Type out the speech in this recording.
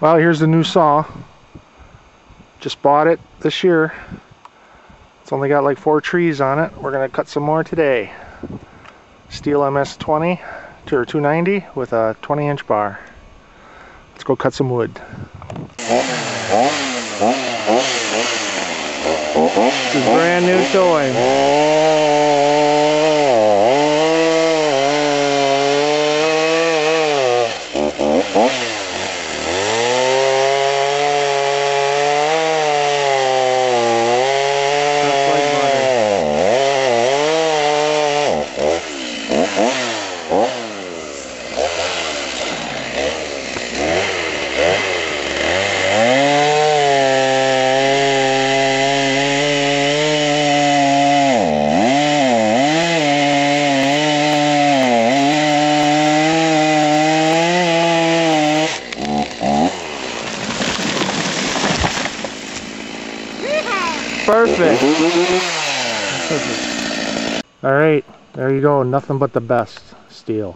Well, here's the new saw. Just bought it this year. It's only got like 4 trees on it. We're gonna cut some more today. Stihl MS 20 or 290 with a 20-inch bar. Let's go cut some wood. This is brand new towing. Perfect. All right, there you go. Nothing but the best Stihl.